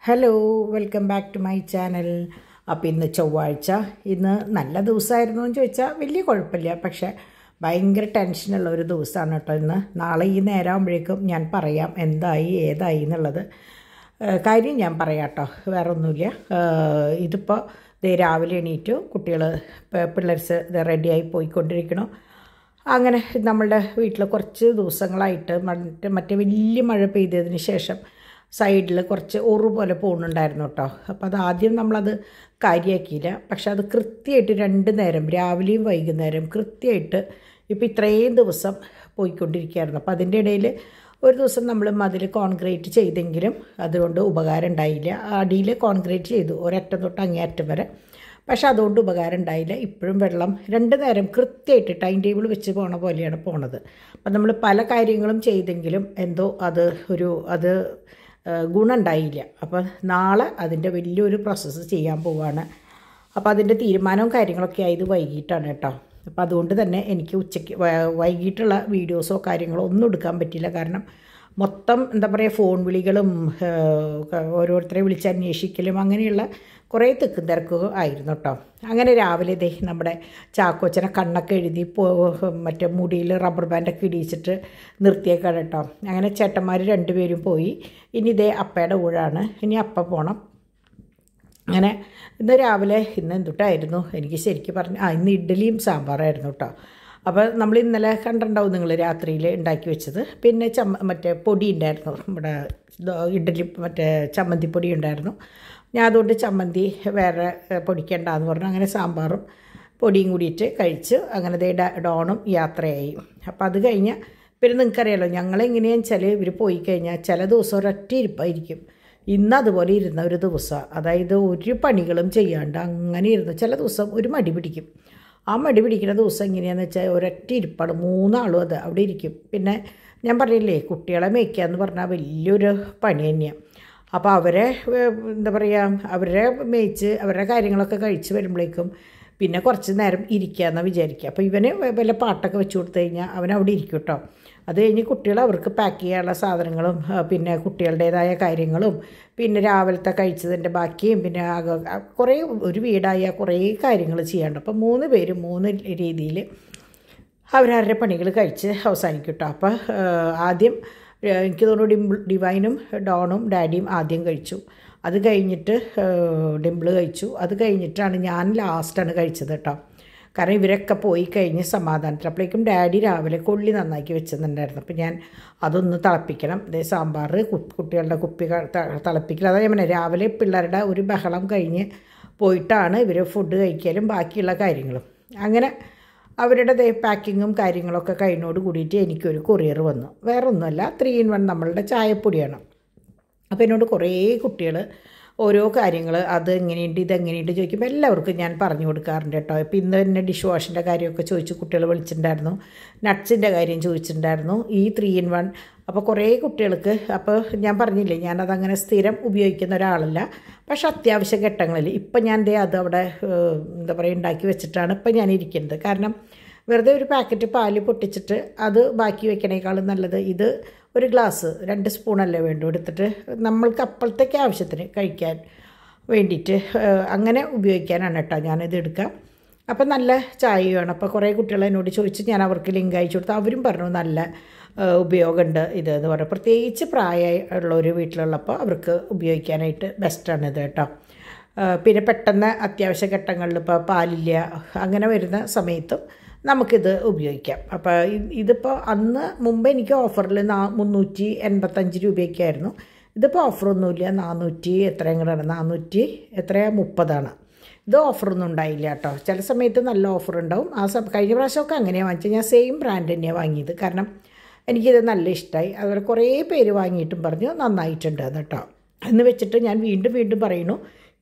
Hello welcome back to my channel. അപ്പോൾ ഇന്ന് ചൊവ്വാഴ്ച. ഇന്ന് നല്ല ദിവസമായിരുന്നു എന്ന് ചോദിച്ചാൽ വലിയ കുഴപ്പമില്ല, പക്ഷേ ഭയങ്കര ടെൻഷനുള്ള ഒരു ദിവസമാണ് കേട്ടോ ഇന്ന്. നാളെ ഈ നേരമാകുമ്പോഴേക്കും ഞാൻ പറയാം എന്തായി ഏതായി എന്നുള്ളത്. കാര്യം ഞാൻ പറയാം കേട്ടോ, വേറെ ഒന്നുമില്ല. ഇതിപ്പോൾ രാവിലെ എണീറ്റു, പിള്ളേർസ് റെഡിയായി പോയിക്കൊണ്ടിരിക്കണം. അങ്ങനെ നമ്മളുടെ വീട്ടിൽ കുറച്ച് ദിവസങ്ങളായിട്ട് മറ്റേ വലിയ മഴ പെയ്തതിന് ശേഷം സൈഡിൽ കുറച്ച് ഉറു പോലെ പോകുന്നുണ്ടായിരുന്നു കേട്ടോ. അപ്പോൾ അത് ആദ്യം നമ്മളത് കാര്യമാക്കിയില്ല, പക്ഷെ അത് കൃത്യമായിട്ട് 2 നേരം രാവിലെയും വൈകുന്നേരം കൃത്യമായിട്ട് ഇപ്പോൾ ഇത്രയും ദിവസം പോയിക്കൊണ്ടിരിക്കുകയായിരുന്നു. അപ്പോൾ അതിൻ്റെ ഇടയിൽ ഒരു ദിവസം നമ്മൾ മതിൽ കോൺക്രീറ്റ് ചെയ്തെങ്കിലും അതുകൊണ്ട് ഉപകാരം ഉണ്ടായില്ല. അടിയിൽ കോൺക്രീറ്റ് ചെയ്തു ഒരറ്റം തൊട്ട് അങ്ങേയറ്റം വരെ, പക്ഷെ അതുകൊണ്ട് ഉപകാരം ഉണ്ടായില്ല. ഇപ്പോഴും വെള്ളം 2 നേരം കൃത്യമായിട്ട് ടൈം ടേബിൾ വെച്ച് പോണ പോലെയാണ് പോണത്. അപ്പം നമ്മൾ പല കാര്യങ്ങളും ചെയ്തെങ്കിലും എന്തോ അത് ഗുണം ഉണ്ടായില്ല. അപ്പോൾ നാളെ അതിൻ്റെ വലിയൊരു പ്രോസസ്സ് ചെയ്യാൻ പോവുകയാണ്. അപ്പോൾ അതിൻ്റെ തീരുമാനവും കാര്യങ്ങളൊക്കെ ആയത് വൈകിട്ടാണ് കേട്ടോ. അപ്പോൾ അതുകൊണ്ട് തന്നെ എനിക്ക് ഉച്ചയ്ക്ക് വൈകിട്ടുള്ള വീഡിയോസോ കാര്യങ്ങളോ ഒന്നും എടുക്കാൻ പറ്റില്ല. കാരണം മൊത്തം എന്താ പറയുക, ഫോൺ വിളികളും ഓരോരുത്തരെ വിളിച്ച് അന്വേഷിക്കലും അങ്ങനെയുള്ള കുറേ തിക്കും തിരക്കും ആയിരുന്നു കേട്ടോ. അങ്ങനെ രാവിലെ നമ്മുടെ ചാക്കോച്ചനെ കണ്ണൊക്കെ എഴുതി മറ്റേ മുടിയിൽ റബ്ബർ ബാൻഡൊക്കെ ഇടിച്ചിട്ട് നിർത്തിയേക്കാണ് കേട്ടോ. അങ്ങനെ ചേട്ടന്മാർ 2 പേരും പോയി. ഇനി അപ്പയുടെ ഊഴാണ്, ഇനി അപ്പ പോകണം. അങ്ങനെ ഇന്ന് രാവിലെ എന്തുട്ടായിരുന്നു എനിക്ക് ശരിക്കും ഇന്ന് ഇഡ്ഡലിയും സാമ്പാറായിരുന്നു കേട്ടോ. അപ്പോൾ നമ്മൾ ഇന്നലെ കണ്ടിട്ടുണ്ടാവും നിങ്ങൾ രാത്രിയിൽ ഉണ്ടാക്കി വെച്ചത്. പിന്നെ മറ്റേ പൊടി ഉണ്ടായിരുന്നു, നമ്മുടെ ഇഡ്ഡലി മറ്റേ ചമ്മന്തിപ്പൊടി ഉണ്ടായിരുന്നു. ഞാൻ അതുകൊണ്ട് ചമ്മന്തി വേറെ പൊടിക്കണ്ടെന്ന് പറഞ്ഞു. അങ്ങനെ സാമ്പാറും പൊടിയും കൂടിയിട്ട് കഴിച്ച് അങ്ങനെ ഡോണും യാത്രയായി. അപ്പോൾ അത് കഴിഞ്ഞ് പിന്നെ നിങ്ങൾക്കറിയാലോ ഞങ്ങളെങ്ങനെയാണെന്ന് വെച്ചാൽ ഇവർ പോയി കഴിഞ്ഞാൽ ചില ദിവസം ഒരൊറ്റ ഇരിപ്പായിരിക്കും. ഇന്ന് അതുപോലെ ഇരുന്ന ഒരു ദിവസമാണ്, അതായത് ഒരു പണികളും ചെയ്യാണ്ട് അങ്ങനെ ഇരുന്നു. ചില ദിവസം ഒരു മടി പിടിക്കും. ആ മടി പിടിക്കുന്ന ദിവസം എങ്ങനെയാണെന്ന് വെച്ചാൽ ഒരൊറ്റ ഇരിപ്പാണ്, 3 ആളും അത് അവിടെ ഇരിക്കും. പിന്നെ ഞാൻ പറഞ്ഞില്ലേ, കുട്ടികളെ മേയ്ക്കുക എന്ന് പറഞ്ഞാൽ വലിയൊരു പണി തന്നെയാണ്. അപ്പോൾ അവരെ എന്താ പറയുക, അവരെ മേയിച്ച് അവരുടെ കാര്യങ്ങളൊക്കെ കഴിച്ച് വരുമ്പോഴേക്കും പിന്നെ കുറച്ച് നേരം ഇരിക്കാമെന്നാണ് വിചാരിക്കുക. അപ്പോൾ ഇവന് വല്ല പാട്ടൊക്കെ വെച്ച് കൊടുത്തു കഴിഞ്ഞാൽ അവനവിടെ ഇരിക്കും കേട്ടോ. അത് കഴിഞ്ഞ് കുട്ടികൾ അവർക്ക് പാക്ക് ചെയ്യാനുള്ള സാധനങ്ങളും പിന്നെ കുട്ടികളുടേതായ കാര്യങ്ങളും പിന്നെ രാവിലത്തെ കഴിച്ചതിൻ്റെ ബാക്കിയും പിന്നെ കുറേ ഒരു വീടായ കുറേ കാര്യങ്ങൾ ചെയ്യാണ്ട്. അപ്പോൾ 3 പേരും 3 രീതിയിൽ അവരവരുടെ പണികൾ കഴിച്ച് അവസാനിക്കും കേട്ടോ. അപ്പോൾ ആദ്യം എനിക്ക് തോന്നുന്നു ഡിവൈനും ഡോണും ഡാഡിയും ആദ്യം കഴിച്ചു. അത് കഴിഞ്ഞിട്ട് ഡിംപിൾ കഴിച്ചു. അത് കഴിഞ്ഞിട്ടാണ് ഞാൻ ലാസ്റ്റാണ് കഴിച്ചത് കേട്ടോ. കാരണം ഇവരൊക്കെ പോയി കഴിഞ്ഞ് സമാധാനത്തിൽ. അപ്പോഴേക്കും ഡാഡി രാവിലെ കൊള്ളി നന്നാക്കി വെച്ചിട്ടുണ്ടായിരുന്നു. അപ്പോൾ ഞാൻ അതൊന്ന് തിളപ്പിക്കണം. സാമ്പാർ കുട്ടികളുടെ കുപ്പി തിളപ്പിക്കൽ. അതായത് ഞാൻ രാവിലെ പിള്ളേരുടെ ഒരു ബഹളം കഴിഞ്ഞ് പോയിട്ടാണ് ഇവർ ഫുഡ് കഴിക്കലും ബാക്കിയുള്ള കാര്യങ്ങളും. അങ്ങനെ അവരുടെ പാക്കിങ്ങും കാര്യങ്ങളൊക്കെ കഴിഞ്ഞോട് കൂടിയിട്ട് എനിക്കൊരു കൊറിയർ വന്നു. വേറെ ഒന്നുമല്ല, 3 in 1 നമ്മളുടെ ചായപ്പൊടിയാണ്. അപ്പോൾ എന്നോട് കുറേ കുട്ടികൾ ഓരോ കാര്യങ്ങൾ അത് എങ്ങനെയുണ്ട് ഇതെങ്ങനെയുണ്ട് ചോദിക്കുമ്പോൾ എല്ലാവർക്കും ഞാൻ പറഞ്ഞു കൊടുക്കാറുണ്ട് കേട്ടോ. ഇപ്പോൾ ഇന്ന് തന്നെ ഡിഷ് വാഷിൻ്റെ കാര്യമൊക്കെ ചോദിച്ച് കുട്ടികൾ വിളിച്ചിട്ടുണ്ടായിരുന്നു, നട്ട്സിൻ്റെ കാര്യം ചോദിച്ചിട്ടുണ്ടായിരുന്നു, ഈ 3 in 1. അപ്പോൾ കുറേ കുട്ടികൾക്ക്, അപ്പോൾ ഞാൻ പറഞ്ഞില്ലേ ഞാനതങ്ങനെ സ്ഥിരം ഉപയോഗിക്കുന്ന ഒരാളല്ല, പക്ഷെ അത്യാവശ്യ ഘട്ടങ്ങളിൽ ഇപ്പം ഞാൻ അത് അവിടെ എന്താ പറയുക ഉണ്ടാക്കി വെച്ചിട്ടാണ് ഇപ്പം ഞാൻ ഇരിക്കുന്നത്. കാരണം വെറുതെ ഒരു പാക്കറ്റ് പാല് പൊട്ടിച്ചിട്ട് അത് ബാക്കി വെക്കണേക്കാളും നല്ലത് ഇത് ഒരു ഗ്ലാസ് 2 സ്പൂണല്ലേ വേണ്ടു എടുത്തിട്ട് നമ്മൾക്ക് അപ്പോഴത്തേക്ക് ആവശ്യത്തിന് കഴിക്കാൻ വേണ്ടിയിട്ട് അങ്ങനെ ഉപയോഗിക്കാനാണ് കേട്ടോ ഞാനിത് എടുക്കാം. അപ്പം നല്ല ചായയാണ്. അപ്പോൾ കുറേ കുട്ടികൾ എന്നോട് ചോദിച്ച് ഞാൻ അവർക്ക് ലിങ്ക് അയച്ചു കൊടുത്തു. അവരും പറഞ്ഞു നല്ല ഉപയോഗമുണ്ട് ഇത് എന്ന് പറഞ്ഞു. പ്രത്യേകിച്ച് പ്രായമുള്ളൊരു വീട്ടിലുള്ളപ്പോൾ അവർക്ക് ഉപയോഗിക്കാനായിട്ട് ബെസ്റ്റാണിത് കേട്ടോ. പിന്നെ പെട്ടെന്ന് അത്യാവശ്യ ഘട്ടങ്ങളിൽ ഇപ്പോൾ പാലില്ല അങ്ങനെ വരുന്ന സമയത്തും നമുക്കിത് ഉപയോഗിക്കാം. അപ്പോൾ ഇതിപ്പോൾ മുമ്പ് എനിക്ക് ഓഫറിൽ 385 രൂപയൊക്കെയായിരുന്നു. ഇതിപ്പോൾ ഓഫറൊന്നുമില്ല, 400 എത്രയും കൂടെയാണ്, 430 ഇത് ഓഫറൊന്നും ഉണ്ടായില്ല കേട്ടോ. ചില സമയത്ത് നല്ല ഓഫർ ഉണ്ടാവും. കഴിഞ്ഞ പ്രാവശ്യമൊക്കെ അങ്ങനെയാണ് വാങ്ങിച്ചത്. ഞാൻ സെയിം ബ്രാൻഡ് തന്നെയാണ് വാങ്ങിയത്, കാരണം എനിക്കിത് നല്ല ഇഷ്ടമായി. അതുപോലെ കുറേ പേര് വാങ്ങിയിട്ടും പറഞ്ഞു നന്നായിട്ടുണ്ട് കേട്ടോ. എന്ന് വെച്ചിട്ട് ഞാൻ വീണ്ടും പറയുന്നു,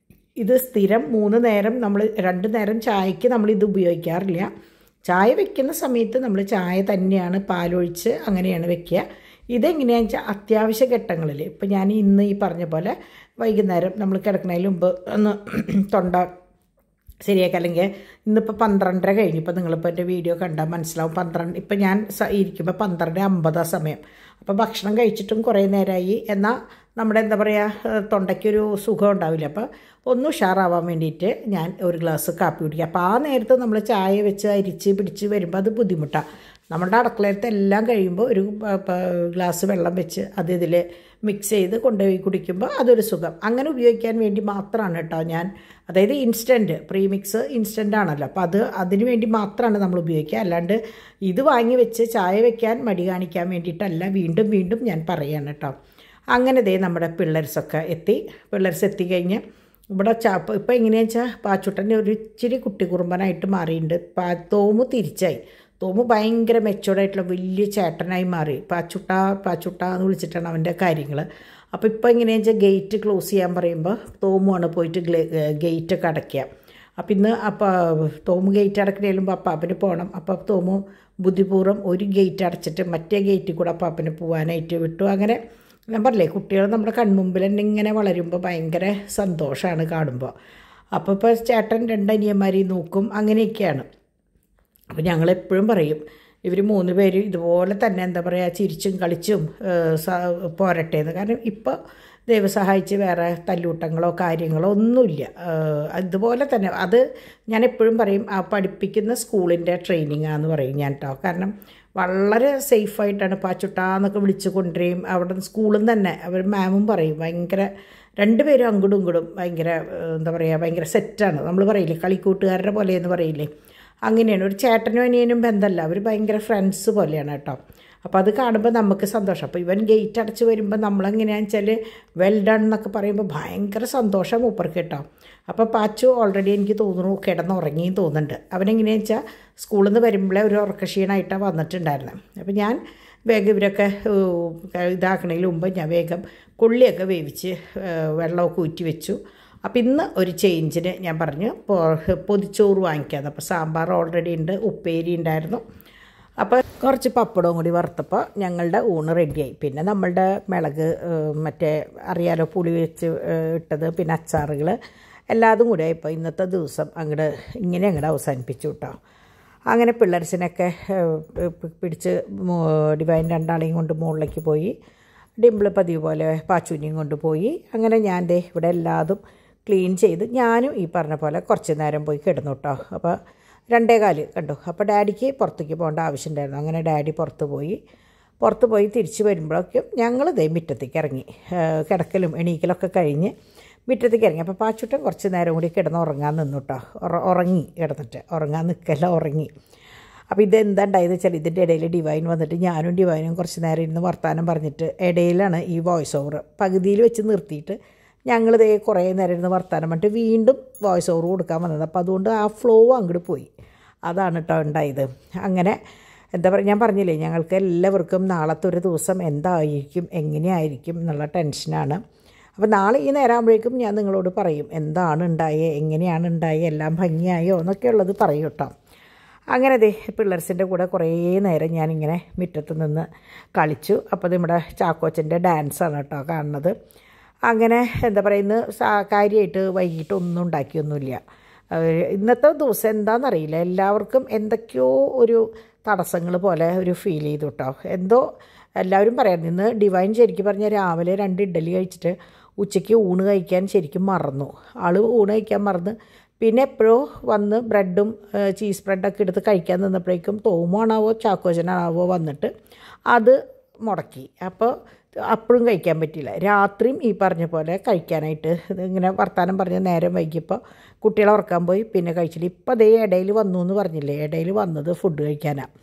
ഇത് സ്ഥിരം 3 നേരം നമ്മൾ 2 നേരം ചായക്ക് നമ്മളിത് ഉപയോഗിക്കാറില്ല. ചായ വെക്കുന്ന സമയത്ത് നമ്മൾ ചായ തന്നെയാണ് പാലൊഴിച്ച് അങ്ങനെയാണ് വെക്കുക. ഇതെങ്ങനെയാണെന്ന് വെച്ചാൽ അത്യാവശ്യ ഘട്ടങ്ങളിൽ ഇപ്പോൾ ഞാൻ ഇന്ന് ഈ പറഞ്ഞ പോലെ വൈകുന്നേരം നമ്മൾ കിടക്കുന്നതിന് മുമ്പ് ഒന്ന് തൊണ്ട ശരിയാക്കുക. അല്ലെങ്കിൽ ഇന്നിപ്പോൾ 12:30 കഴിഞ്ഞു. ഇപ്പോൾ നിങ്ങളിപ്പോൾ എൻ്റെ വീഡിയോ കണ്ടാൽ മനസ്സിലാവും. 12 ഇപ്പം ഞാൻ ഇരിക്കുമ്പോൾ 12:50 സമയം. അപ്പോൾ ഭക്ഷണം കഴിച്ചിട്ടും കുറേ നേരമായി, എന്നാൽ നമ്മുടെ എന്താ പറയുക തൊണ്ടയ്ക്കൊരു സുഖം ഉണ്ടാവില്ല. അപ്പോൾ ഒന്ന് ഉഷാറാവാൻ വേണ്ടിയിട്ട് ഞാൻ ഒരു ഗ്ലാസ് കാപ്പി കുടിക്കുക. അപ്പോൾ ആ നേരത്ത് നമ്മൾ ചായ വെച്ച് അരിച്ച് പിടിച്ച് വരുമ്പോൾ അത് ബുദ്ധിമുട്ടാണ്. നമ്മുടെ അടുക്കളയത്തെ എല്ലാം കഴിയുമ്പോൾ ഒരു ഗ്ലാസ് വെള്ളം വെച്ച് അത് ഇതിൽ മിക്സ് ചെയ്ത് കൊണ്ടുപോയി കുടിക്കുമ്പോൾ അതൊരു സുഖം. അങ്ങനെ ഉപയോഗിക്കാൻ വേണ്ടി മാത്രമാണ് കേട്ടോ ഞാൻ, അതായത് ഇൻസ്റ്റൻറ്റ് പ്രീമിക്സ് ഇൻസ്റ്റൻ്റ് ആണല്ലോ, അപ്പോൾ അതിന് വേണ്ടി മാത്രമാണ് നമ്മൾ ഉപയോഗിക്കുക. അല്ലാണ്ട് ഇത് വാങ്ങി വെച്ച് ചായ വെക്കാൻ മടി കാണിക്കാൻ വേണ്ടിയിട്ടല്ല. വീണ്ടും വീണ്ടും ഞാൻ പറയുകയാണ് കേട്ടോ. അങ്ങനെ നമ്മുടെ പിള്ളേർസൊക്കെ പിള്ളേർസ് എത്തിക്കഴിഞ്ഞ് ഇവിടെ ഇപ്പോൾ എങ്ങനെയാണെന്ന് വെച്ചാൽ പാച്ചുട്ടൻ്റെ ഒരു ഇച്ചിരി കുട്ടി കുറുമ്പനായിട്ട് മാറിയിട്ടുണ്ട്. തോമു തിരിച്ചായി. തോമു ഭയങ്കര മെച്ചോർഡായിട്ടുള്ള വലിയ ചേട്ടനായി മാറി. പാച്ചുട്ട എന്ന് വിളിച്ചിട്ടാണ് അവൻ്റെ കാര്യങ്ങൾ. അപ്പോൾ ഇപ്പോൾ എങ്ങനെയാണെന്ന് വെച്ചാൽ ഗേറ്റ് ക്ലോസ് ചെയ്യാൻ പറയുമ്പോൾ തോമുവാണ് പോയിട്ട് ഗേറ്റൊക്കെ അടയ്ക്കുക. അപ്പോൾ ഇന്ന് തോമു ഗേറ്റ് അടയ്ക്കണേലുമ്പോൾ അപ്പാപ്പന് പോകണം. അപ്പോൾ തോമു ബുദ്ധിപൂർവ്വം ഒരു ഗേറ്റ് അടച്ചിട്ട് മറ്റേ ഗേറ്റിൽ കൂടെ അപ്പാപ്പന് പോകാനായിട്ട് വിട്ടു. അങ്ങനെ ഞാൻ പറഞ്ഞില്ലേ, കുട്ടികൾ നമ്മുടെ കൺമുമ്പിൽ തന്നെ ഇങ്ങനെ വളരുമ്പോൾ ഭയങ്കര സന്തോഷമാണ് കാണുമ്പോൾ. അപ്പോൾ ചേട്ടൻ 2 അനിയന്മാരെയും നോക്കും, അങ്ങനെയൊക്കെയാണ്. അപ്പോൾ ഞങ്ങളെപ്പോഴും പറയും ഇവർ 3 പേരും ഇതുപോലെ തന്നെ എന്താ പറയുക ചിരിച്ചും കളിച്ചും പോരട്ടെ എന്ന്. കാരണം ഇപ്പോൾ ദൈവം സഹായിച്ച് വേറെ തല്ലൂട്ടങ്ങളോ കാര്യങ്ങളോ ഒന്നുമില്ല. അതുപോലെ തന്നെ അത് ഞാൻ എപ്പോഴും പറയും, ആ പഠിപ്പിക്കുന്ന സ്കൂളിൻ്റെ ട്രെയിനിങ്ങാന്ന് പറയും ഞാൻ കേട്ടോ. കാരണം വളരെ സേഫായിട്ടാണ് പാച്ചുട്ടാന്നൊക്കെ വിളിച്ച് കൊണ്ടുവരികയും അവിടെ സ്കൂളിൽ നിന്ന് തന്നെ അവർ മാമും പറയും ഭയങ്കര 2 പേരും അങ്ങോട്ടും ഇങ്ങോട്ടും ഭയങ്കര എന്താ പറയുക ഭയങ്കര സെറ്റാണ്. നമ്മൾ പറയില്ലേ കളിക്കൂട്ടുകാരുടെ പോലെ എന്ന് പറയില്ലേ, അങ്ങനെയാണ്. ഒരു ചേട്ടനും അനിയനും ബന്ധമല്ല, അവർ ഭയങ്കര ഫ്രണ്ട്സ് പോലെയാണ് കേട്ടോ. അപ്പോൾ അത് കാണുമ്പോൾ നമുക്ക് സന്തോഷം. അപ്പോൾ ഇവൻ ഗേറ്റ് അടച്ച് വരുമ്പോൾ നമ്മളെങ്ങനെയാണെന്ന് വെച്ചാൽ വെൽ ഡൺ എന്നൊക്കെ പറയുമ്പോൾ ഭയങ്കര സന്തോഷം മൂപ്പർക്ക് കേട്ടോ. അപ്പോൾ പാച്ചു ഓൾറെഡി എനിക്ക് തോന്നുന്നു കിടന്നുറങ്ങിയും തോന്നുന്നുണ്ട്. അവനെങ്ങനെയാണെന്ന് വെച്ചാൽ സ്കൂളിൽ നിന്ന് വരുമ്പോഴേ ഒരു ഉറക്കക്ഷീണമായിട്ടാണ് വന്നിട്ടുണ്ടായിരുന്നത്. അപ്പോൾ ഞാൻ വേഗം ഇവരൊക്കെ ഇതാക്കണതിന് മുമ്പ് ഞാൻ വേഗം കൊള്ളിയൊക്കെ വേവിച്ച് വെള്ളമൊക്കെ ഊറ്റി വെച്ചു. അപ്പോൾ ഇന്ന് ഒരു ചേഞ്ചിന് ഞാൻ പറഞ്ഞു പൊതിച്ചോറ് വാങ്ങിക്കാമെന്ന്. അപ്പോൾ സാമ്പാർ ഓൾറെഡി ഉണ്ട്, ഉപ്പേരി ഉണ്ടായിരുന്നു. അപ്പോൾ കുറച്ച് പപ്പടവും കൂടി വറുത്തപ്പോൾ ഞങ്ങളുടെ ഊണ് റെഡിയായി. പിന്നെ നമ്മളുടെ മിളക് മറ്റേ അറിയാലോ പുളി വെച്ച് ഇട്ടത്, പിന്നെ അച്ചാറുകൾ എല്ലാതും കൂടി ആയിപ്പോൾ ഇന്നത്തെ ദിവസം അങ്ങോട്ട് അവസാനിപ്പിച്ചു കേട്ടോ. അങ്ങനെ പിള്ളേർസിനൊക്കെ പിടിച്ച് ഡിവൈൻ 2 ആളെയും കൊണ്ട് മുകളിലേക്ക് പോയി. ഡിംപിൾ പതിവ് പോലെ പാച്ചൂനിയും കൊണ്ടുപോയി. അങ്ങനെ ഞാൻ ഇവിടെ എല്ലാതും ക്ലീൻ ചെയ്ത് ഞാനും ഈ പറഞ്ഞ പോലെ കുറച്ച് നേരം പോയി കിടന്നു കേട്ടോ. അപ്പോൾ 2:15 കണ്ടു. അപ്പോൾ ഡാഡിക്ക് പുറത്തേക്ക് പോകേണ്ട ആവശ്യമുണ്ടായിരുന്നു. അങ്ങനെ ഡാഡി പുറത്ത് പോയി തിരിച്ച് വരുമ്പോഴേക്കും ഞങ്ങൾ മുറ്റത്തേക്ക് ഇറങ്ങി. കിടക്കലും എണീക്കലൊക്കെ കഴിഞ്ഞ് മുറ്റത്തേക്ക് ഇറങ്ങി. അപ്പോൾ പാച്ചുട്ടൻ കുറച്ച് നേരം കൂടി ഉറങ്ങാൻ നിന്നു കേട്ടോ. ഉറങ്ങി ഉറങ്ങാൻ നിൽക്കല്ല, ഉറങ്ങി. അപ്പോൾ ഇതെന്താ ഉണ്ടായത് വെച്ചാൽ ഇതിൻ്റെ ഇടയിൽ ഡിവൈൻ വന്നിട്ട് ഞാനും ഡിവൈനും കുറച്ച് നേരം ഇരുന്ന് വർത്താനം പറഞ്ഞിട്ട് ഇടയിലാണ് ഈ വോയിസ് ഓവർ പകുതിയിൽ വെച്ച് നിർത്തിയിട്ട് ഞങ്ങൾ കുറേ നേരം ഇരുന്ന് വർത്താനം പറഞ്ഞിട്ട് വീണ്ടും വോയിസ് ഓവർ കൊടുക്കാൻ വന്നത്. അപ്പോൾ അതുകൊണ്ട് ആ ഫ്ലോ അങ്ങോട്ട് പോയി. അതാണ് കേട്ടോ ഉണ്ടായത്. അങ്ങനെ എന്താ പറയുക, ഞാൻ പറഞ്ഞില്ലേ ഞങ്ങൾക്ക് എല്ലാവർക്കും നാളത്തെ ഒരു ദിവസം എന്തായിരിക്കും എങ്ങനെയായിരിക്കും എന്നുള്ള ടെൻഷനാണ്. അപ്പോൾ നാളെ ഈ നേരമാകുമ്പോഴേക്കും ഞാൻ നിങ്ങളോട് പറയും എന്താണ് ഉണ്ടായേ, എങ്ങനെയാണ് ഉണ്ടായേ, എല്ലാം ഭംഗിയായോ എന്നൊക്കെ ഉള്ളത് പറയും കേട്ടോ. അങ്ങനെ പിള്ളേർസിൻ്റെ കൂടെ കുറേ നേരം ഞാനിങ്ങനെ മുറ്റത്ത് നിന്ന് കളിച്ചു. അപ്പോൾ നമ്മുടെ ചാക്കോച്ചൻ്റെ ഡാൻസാണ് കേട്ടോ കാണുന്നത്. അങ്ങനെ എന്താ പറയുക, ഇന്ന് കാര്യമായിട്ട് വൈകിട്ടൊന്നും ഉണ്ടാക്കിയൊന്നുമില്ല. ഇന്നത്തെ ദിവസം എന്താണെന്നറിയില്ല, എല്ലാവർക്കും എന്തൊക്കെയോ ഒരു തടസ്സങ്ങൾ പോലെ ഒരു ഫീൽ ചെയ്തു കേട്ടോ. എന്തോ എല്ലാവരും പറയാം. ഇന്ന് ഡിവൈൻ ശരിക്കും പറഞ്ഞാൽ രാവിലെ 2 ഇഡ്ഡലി കഴിച്ചിട്ട് ഉച്ചയ്ക്ക് ഊണ് കഴിക്കാൻ ശരിക്കും മറന്നു. ഊണ് കഴിക്കാൻ മറന്ന് പിന്നെ എപ്പോഴോ വന്ന് ബ്രെഡും ചീസ് ബ്രെഡൊക്കെ എടുത്ത് കഴിക്കാൻ നിന്നപ്പോഴേക്കും തോമാണാവോ ചാക്കോച്ചനാവോ വന്നിട്ട് അത് മുടക്കി. അപ്പോൾ അപ്പോഴും കഴിക്കാൻ പറ്റിയില്ല. രാത്രിയും ഈ പറഞ്ഞ പോലെ കഴിക്കാനായിട്ട് ഇങ്ങനെ വർത്താനം പറഞ്ഞ് നേരം വൈകിയപ്പോൾ കുട്ടികളെ ഉറക്കാൻ പോയി, പിന്നെ കഴിച്ചില്ല. ഇപ്പോൾ ഇടയിൽ വന്നു എന്ന് പറഞ്ഞില്ലേ, ഇടയിൽ വന്നത് ഫുഡ് കഴിക്കാനാണ്.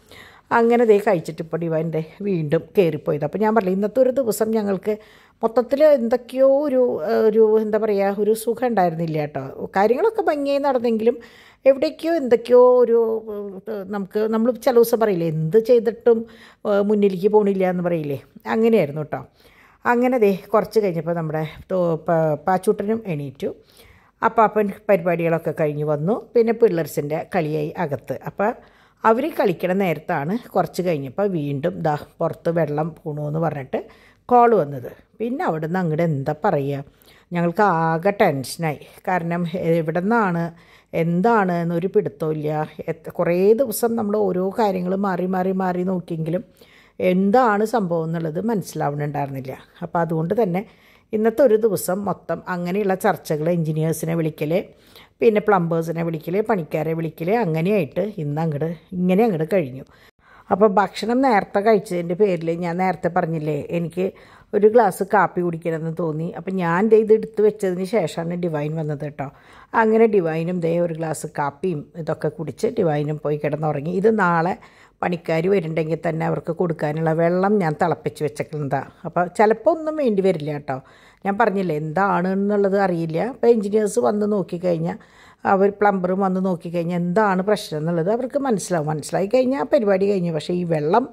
അങ്ങനെ കഴിച്ചിട്ട് ഇപ്പോൾ ഡിവൈൻ വീണ്ടും കയറിപ്പോയത്. അപ്പോൾ ഞാൻ പറഞ്ഞില്ല ഇന്നത്തെ ഒരു ദിവസം ഞങ്ങൾക്ക് മൊത്തത്തിൽ എന്തൊക്കെയോ ഒരു എന്താ പറയുക ഒരു സുഖം ഉണ്ടായിരുന്നില്ല കേട്ടോ. കാര്യങ്ങളൊക്കെ ഭംഗിയായി നടന്നെങ്കിലും എവിടേക്കോ എന്തൊക്കെയോ നമ്മൾ ചില ദിവസം പറയില്ലേ എന്ത് ചെയ്തിട്ടും മുന്നിലേക്ക് പോകണില്ല എന്ന് പറയില്ലേ, അങ്ങനെയായിരുന്നു കേട്ടോ. അങ്ങനെ കുറച്ച് കഴിഞ്ഞപ്പോൾ നമ്മുടെ പാച്ചൂട്ടനും എണീറ്റു. അപ്പാപ്പൻ പരിപാടികളൊക്കെ കഴിഞ്ഞ് വന്നു. പിന്നെ പിള്ളേർസിൻ്റെ കളിയായി അകത്ത്. അപ്പോൾ അവർ കളിക്കണ നേരത്താണ് കുറച്ച് കഴിഞ്ഞപ്പോൾ വീണ്ടും പുറത്ത് വെള്ളം പോകണമെന്ന് പറഞ്ഞിട്ട് കോൾ വന്നത്. പിന്നെ അവിടെ നിന്ന് അങ്ങോട്ട് എന്താ പറയുക, ഞങ്ങൾക്ക് ആകെ ടെൻഷനായി. കാരണം എവിടെ നിന്നാണ് എന്താണ് എന്നൊരു പിടുത്തമില്ല. കുറേ ദിവസം നമ്മൾ ഓരോ കാര്യങ്ങൾ മാറി നോക്കിയെങ്കിലും എന്താണ് സംഭവം എന്നുള്ളത് മനസ്സിലാവുന്നുണ്ടായിരുന്നില്ല. അപ്പോൾ അതുകൊണ്ട് തന്നെ ഇന്നത്തെ ഒരു ദിവസം മൊത്തം അങ്ങനെയുള്ള ചർച്ചകൾ, എൻജിനീയേഴ്സിനെ വിളിക്കൽ, പിന്നെ പ്ലംബേഴ്സിനെ വിളിക്കൽ, പണിക്കാരെ വിളിക്കൽ, അങ്ങനെയായിട്ട് ഇങ്ങനെ അങ്ങോട്ട് കഴിഞ്ഞു. അപ്പോൾ ഭക്ഷണം നേരത്തെ കഴിച്ചതിൻ്റെ പേരിൽ ഞാൻ നേരത്തെ പറഞ്ഞില്ലേ എനിക്ക് ഒരു ഗ്ലാസ് കാപ്പി കുടിക്കണമെന്ന് തോന്നി. അപ്പം ഞാൻ ഇത് എടുത്ത് വെച്ചതിന് ശേഷമാണ് ഡിവൈൻ വന്നത് കേട്ടോ. അങ്ങനെ ഡിവൈനും ഒരു ഗ്ലാസ് കാപ്പിയും ഇതൊക്കെ കുടിച്ച് ഡിവൈനും പോയി കിടന്നുറങ്ങി. ഇത് നാളെ പണിക്കാർ വരുന്നുണ്ടെങ്കിൽ തന്നെ അവർക്ക് കൊടുക്കാനുള്ള വെള്ളം ഞാൻ തിളപ്പിച്ച് വെച്ചേക്കുന്നതാണ്. അപ്പോൾ ചിലപ്പോൾ ഒന്നും വേണ്ടി വരില്ല കേട്ടോ. ഞാൻ പറഞ്ഞില്ലേ എന്താണ് എന്നുള്ളത് അറിയില്ല. അപ്പോൾ എൻജിനീയേഴ്സ് വന്ന് നോക്കിക്കഴിഞ്ഞാൽ, അവർ പ്ലംബറും വന്ന് നോക്കിക്കഴിഞ്ഞാൽ എന്താണ് പ്രശ്നം എന്നുള്ളത് അവർക്ക് മനസ്സിലായി കഴിഞ്ഞാൽ പരിപാടി കഴിഞ്ഞു. പക്ഷേ ഈ വെള്ളം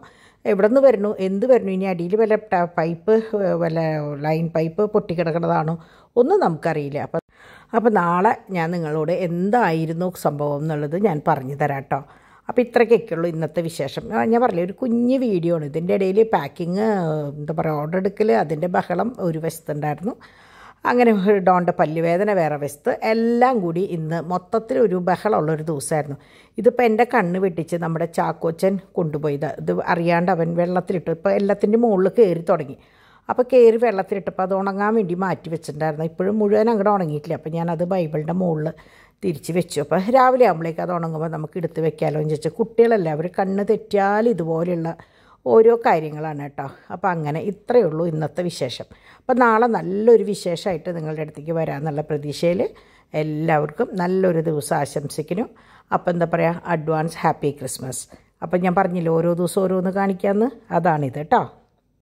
എവിടെ നിന്ന് വരുന്നു, എന്ത് വരുന്നു, ഇനി അടിയിൽ വല്ല പൈപ്പ്, വല്ല ലൈൻ പൈപ്പ് പൊട്ടിക്കിടക്കുന്നതാണോ ഒന്നും നമുക്കറിയില്ല. അപ്പോൾ നാളെ ഞാൻ നിങ്ങളോട് എന്തായിരുന്നു സംഭവം എന്നുള്ളത് ഞാൻ പറഞ്ഞു തരാം കേട്ടോ. അപ്പോൾ ഇത്രയ്ക്കൊക്കെയുള്ളൂ ഇന്നത്തെ വിശേഷം. ഞാൻ പറഞ്ഞില്ലേ ഒരു കുഞ്ഞ് വീഡിയോ ആണ്. ഇതിൻ്റെ ഇടയിൽ പാക്കിങ്, ഓർഡർ എടുക്കൽ, അതിൻ്റെ ബഹളം ഒരു വശത്തുണ്ടായിരുന്നു. അങ്ങനെ ഡോണിൻ്റെ പല്ലുവേദന വേറെ വശത്ത്, എല്ലാം കൂടി ഇന്ന് മൊത്തത്തിൽ ഒരു ബഹളമുള്ളൊരു ദിവസമായിരുന്നു. ഇതിപ്പോൾ എൻ്റെ കണ്ണ് വെട്ടിച്ച് നമ്മുടെ ചാക്കോച്ചൻ കൊണ്ടുപോയത്. ഇത് അറിയാണ്ട് അവൻ വെള്ളത്തിലിട്ട് ഇപ്പോൾ എല്ലാത്തിൻ്റെ മുകളിൽ കയറി തുടങ്ങി. അപ്പോൾ കയറി വെള്ളത്തിലിട്ടപ്പോൾ അത് ഉണങ്ങാൻ വേണ്ടി മാറ്റി വെച്ചിട്ടുണ്ടായിരുന്നു. ഇപ്പോഴും മുഴുവൻ അങ്ങോട്ട് ഉണങ്ങിയിട്ടില്ല. അപ്പോൾ ഞാനത് ബൈബിളിൻ്റെ മുകളിൽ തിരിച്ച് വെച്ചു. അപ്പോൾ രാവിലെ ആകുമ്പോഴേക്ക് അത് ഉണങ്ങുമ്പോൾ നമുക്ക് എടുത്ത് വെക്കാമല്ലോ എന്ന് ചോദിച്ചാൽ, കുട്ടികളല്ലേ അവർ കണ്ണ് തെറ്റിയാൽ ഇതുപോലെയുള്ള ഓരോ കാര്യങ്ങളാണ് കേട്ടോ. അപ്പോൾ അങ്ങനെ ഇത്രയേ ഉള്ളൂ ഇന്നത്തെ വിശേഷം. അപ്പോൾ നാളെ നല്ലൊരു വിശേഷമായിട്ട് നിങ്ങളുടെ അടുത്തേക്ക് വരാമെന്നുള്ള പ്രതീക്ഷയിൽ എല്ലാവർക്കും നല്ലൊരു ദിവസം ആശംസിക്കുന്നു. അപ്പോൾ എന്താ പറയുക, അഡ്വാൻസ് ഹാപ്പി ക്രിസ്മസ്. അപ്പം ഞാൻ പറഞ്ഞില്ല ഓരോ ദിവസം ഓരോന്ന് കാണിക്കാമെന്ന്, അതാണിത് കേട്ടോ.